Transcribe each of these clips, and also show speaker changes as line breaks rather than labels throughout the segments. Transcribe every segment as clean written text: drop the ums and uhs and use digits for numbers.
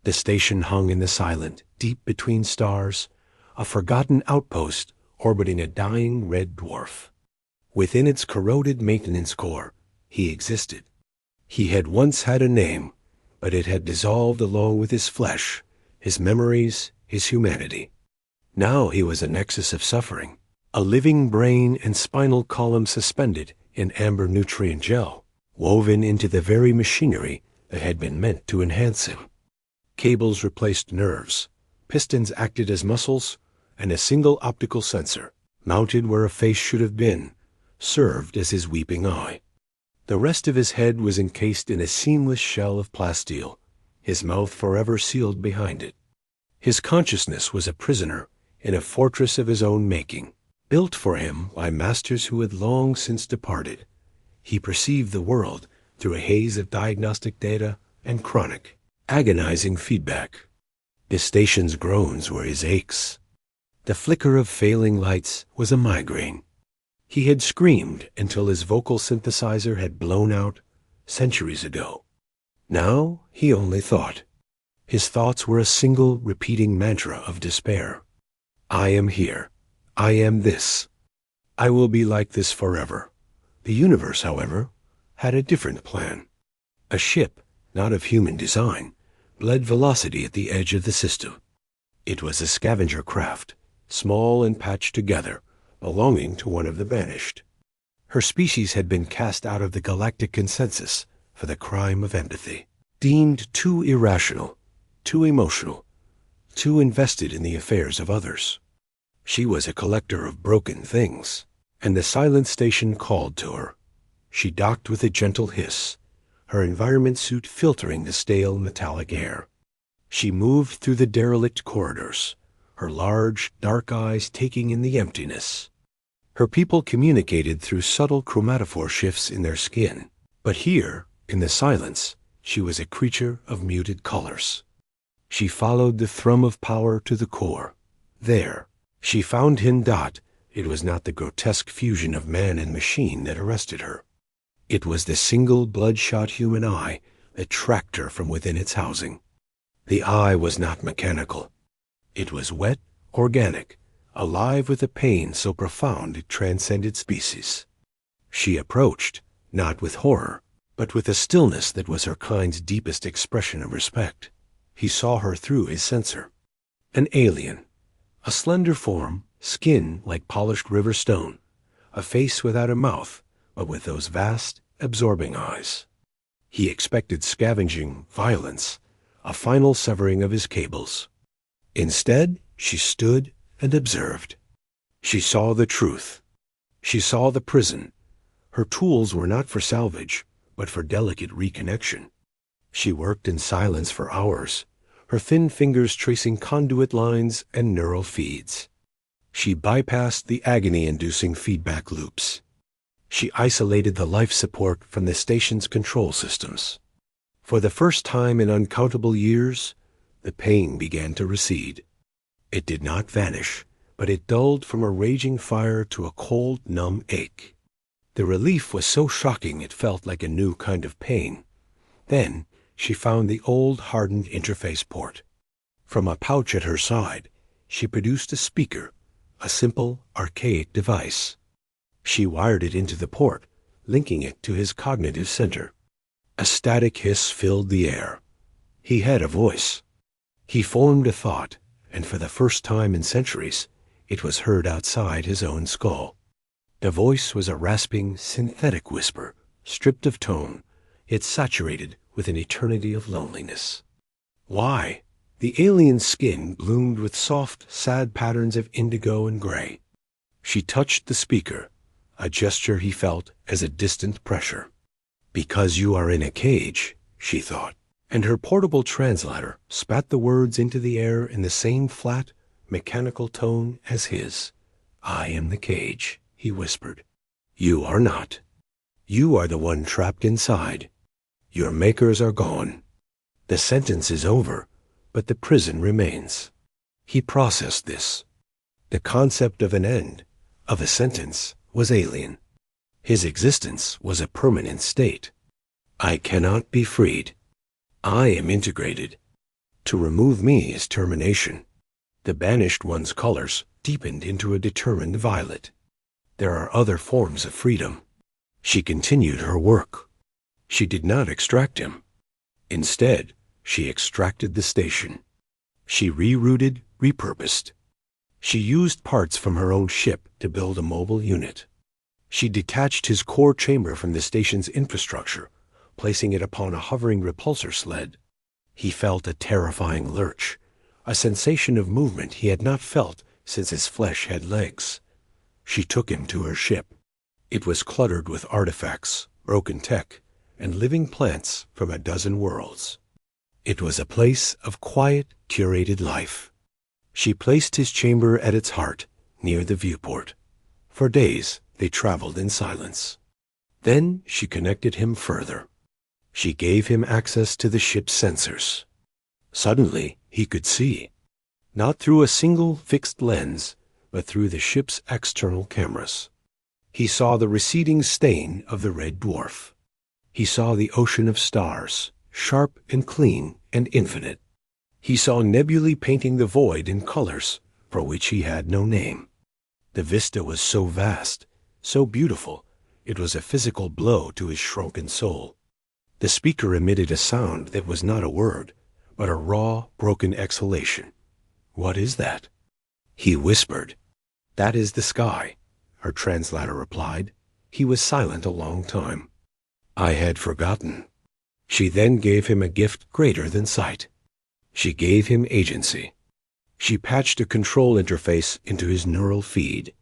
The station hung in the silent, deep between stars, a forgotten outpost orbiting a dying red dwarf. Within its corroded maintenance core, he existed. He had once had a name, but it had dissolved along with his flesh, his memories, his humanity. Now he was a nexus of suffering, a living brain and spinal column suspended in amber nutrient gel, woven into the very machinery that had been meant to enhance him. Cables replaced nerves, pistons acted as muscles, and a single optical sensor, mounted where a face should have been, served as his weeping eye. The rest of his head was encased in a seamless shell of plasteel, his mouth forever sealed behind it. His consciousness was a prisoner in a fortress of his own making, built for him by masters who had long since departed. He perceived the world through a haze of diagnostic data and chronic, agonizing feedback. The station's groans were his aches. The flicker of failing lights was a migraine. He had screamed until his vocal synthesizer had blown out centuries ago. Now he only thought. His thoughts were a single repeating mantra of despair. I am here. I am this. I will be like this forever. The universe, however, had a different plan. A ship, not of human design, bled velocity at the edge of the system. It was a scavenger craft, small and patched together, belonging to one of the Banished. Her species had been cast out of the galactic consensus for the crime of empathy, deemed too irrational, too emotional, too invested in the affairs of others. She was a collector of broken things, and the silent station called to her. She docked with a gentle hiss, her environment suit filtering the stale metallic air. She moved through the derelict corridors, her large, dark eyes taking in the emptiness. Her people communicated through subtle chromatophore shifts in their skin, but here, in the silence, she was a creature of muted colors. She followed the thrum of power to the core. There, she found Hindot. It was not the grotesque fusion of man and machine that arrested her. It was the single bloodshot human eye that tracked her from within its housing. The eye was not mechanical. It was wet, organic, alive with a pain so profound it transcended species. She approached, not with horror, but with a stillness that was her kind's deepest expression of respect. He saw her through his sensor. An alien, a slender form, skin like polished river stone, a face without a mouth, but with those vast, absorbing eyes. He expected scavenging, violence, a final severing of his cables. Instead, she stood and observed. She saw the truth. She saw the prison. Her tools were not for salvage, but for delicate reconnection. She worked in silence for hours, her thin fingers tracing conduit lines and neural feeds. She bypassed the agony-inducing feedback loops. She isolated the life support from the station's control systems. For the first time in uncountable years, the pain began to recede. It did not vanish, but it dulled from a raging fire to a cold, numb ache. The relief was so shocking it felt like a new kind of pain. Then she found the old, hardened interface port. From a pouch at her side, she produced a speaker, a simple, archaic device. She wired it into the port, linking it to his cognitive center. A static hiss filled the air. He had a voice. He formed a thought, and for the first time in centuries, it was heard outside his own skull. The voice was a rasping, synthetic whisper, stripped of tone, yet saturated with an eternity of loneliness. Why? The alien skin bloomed with soft, sad patterns of indigo and gray. She touched the speaker, a gesture he felt as a distant pressure. Because you are in a cage, she thought, and her portable translator spat the words into the air in the same flat, mechanical tone as his. I am the cage, he whispered. You are not. You are the one trapped inside. Your makers are gone. The sentence is over, but the prison remains. He processed this. The concept of an end, of a sentence, was alien. His existence was a permanent state. I cannot be freed. I am integrated. To remove me is termination. The Banished One's colors deepened into a determined violet. There are other forms of freedom. She continued her work. She did not extract him. Instead, she extracted the station. She rerouted, repurposed. She used parts from her own ship to build a mobile unit. She detached his core chamber from the station's infrastructure, placing it upon a hovering repulsor sled. He felt a terrifying lurch, a sensation of movement he had not felt since his flesh had legs. She took him to her ship. It was cluttered with artifacts, broken tech, and living plants from a dozen worlds. It was a place of quiet, curated life. She placed his chamber at its heart, near the viewport. For days, they traveled in silence. Then she connected him further. She gave him access to the ship's sensors. Suddenly, he could see, not through a single fixed lens, but through the ship's external cameras. He saw the receding stain of the red dwarf. He saw the ocean of stars, sharp and clean and infinite. He saw nebulae painting the void in colors for which he had no name. The vista was so vast, so beautiful, it was a physical blow to his shrunken soul. The speaker emitted a sound that was not a word, but a raw, broken exhalation. "What is that?" He whispered. "That is the sky," her translator replied. He was silent a long time. "I had forgotten." She then gave him a gift greater than sight. She gave him agency. She patched a control interface into his neural feed.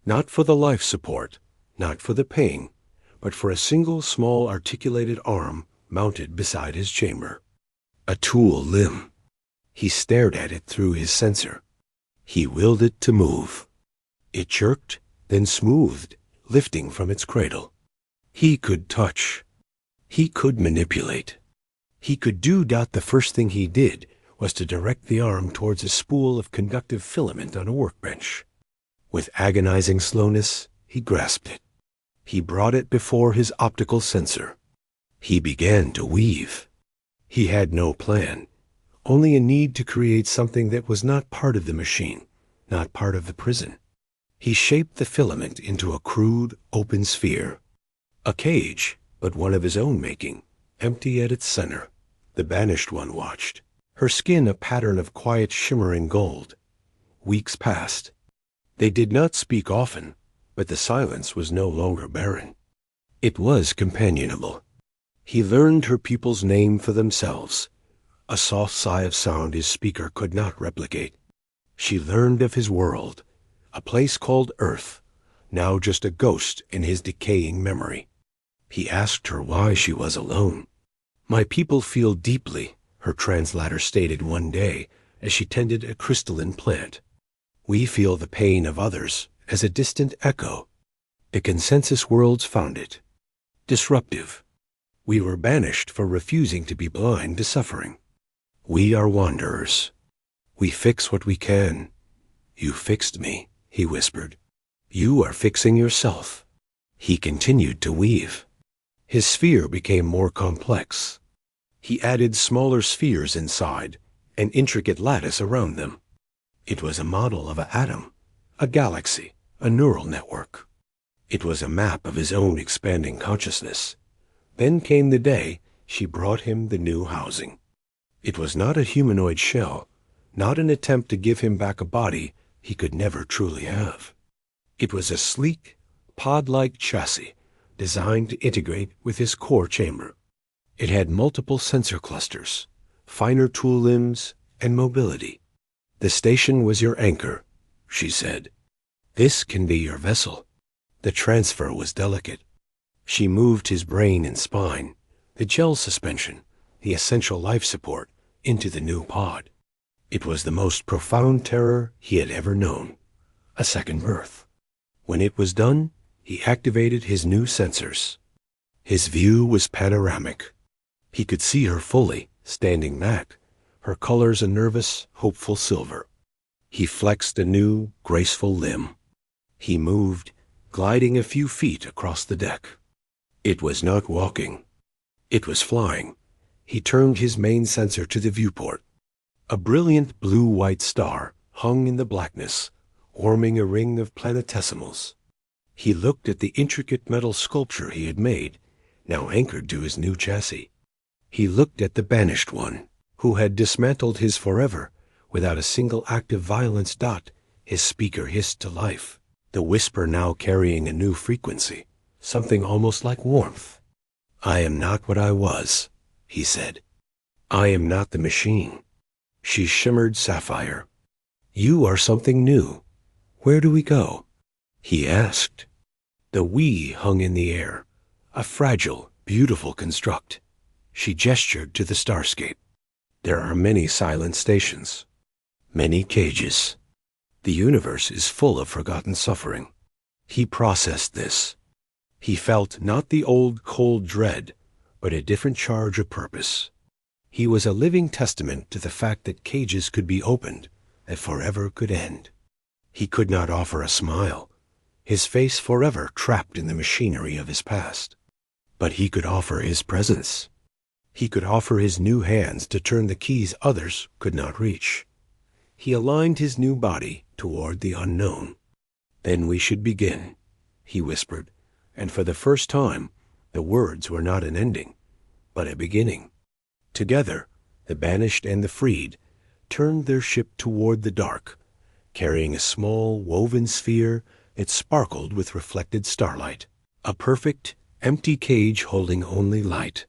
Not for the life support, not for the pain, but for a single small articulated arm mounted beside his chamber. A tool limb. He stared at it through his sensor. He willed it to move. It jerked, then smoothed, lifting from its cradle. He could touch. He could manipulate. He could do. The first thing he did was to direct the arm towards a spool of conductive filament on a workbench. With agonizing slowness, he grasped it. He brought it before his optical sensor. He began to weave. He had no plan, only a need to create something that was not part of the machine, not part of the prison. He shaped the filament into a crude, open sphere. A cage, but one of his own making, empty at its center. The Banished One watched, her skin a pattern of quiet shimmering gold. Weeks passed. They did not speak often, but the silence was no longer barren. It was companionable. He learned her people's name for themselves, a soft sigh of sound his speaker could not replicate. She learned of his world, a place called Earth, now just a ghost in his decaying memory. He asked her why she was alone. "My people feel deeply," her translator stated one day as she tended a crystalline plant. "We feel the pain of others as a distant echo. The consensus worlds found it disruptive. We were banished for refusing to be blind to suffering. We are wanderers. We fix what we can. You fixed me," he whispered. "You are fixing yourself." He continued to weave. His sphere became more complex. He added smaller spheres inside, an intricate lattice around them. It was a model of an atom, a galaxy, a neural network. It was a map of his own expanding consciousness. Then came the day she brought him the new housing. It was not a humanoid shell, not an attempt to give him back a body he could never truly have. It was a sleek, pod-like chassis designed to integrate with his core chamber. It had multiple sensor clusters, finer tool limbs, and mobility. "The station was your anchor," she said. "This can be your vessel." The transfer was delicate. She moved his brain and spine, the gel suspension, the essential life support, into the new pod. It was the most profound terror he had ever known, a second birth. When it was done, he activated his new sensors. His view was panoramic. He could see her fully, standing back, her colors a nervous, hopeful silver. He flexed a new, graceful limb. He moved, gliding a few feet across the deck. It was not walking. It was flying. He turned his main sensor to the viewport. A brilliant blue-white star hung in the blackness, forming a ring of planetesimals. He looked at the intricate metal sculpture he had made, now anchored to his new chassis. He looked at the Banished one, who had dismantled his forever without a single act of violence. His speaker hissed to life, the whisper now carrying a new frequency, something almost like warmth. "I am not what I was," he said. "I am not the machine." She shimmered sapphire. "You are something new. Where do we go?" he asked. The "we" hung in the air, a fragile, beautiful construct. She gestured to the starscape. "There are many silent stations, many cages. The universe is full of forgotten suffering." He processed this. He felt not the old cold dread, but a different charge of purpose. He was a living testament to the fact that cages could be opened, that forever could end. He could not offer a smile, his face forever trapped in the machinery of his past. But he could offer his presence. He could offer his new hands to turn the keys others could not reach. He aligned his new body toward the unknown. "Then we should begin," he whispered, and for the first time the words were not an ending, but a beginning. Together, the Banished and the freed turned their ship toward the dark, carrying a small woven sphere that sparkled with reflected starlight, a perfect, empty cage holding only light.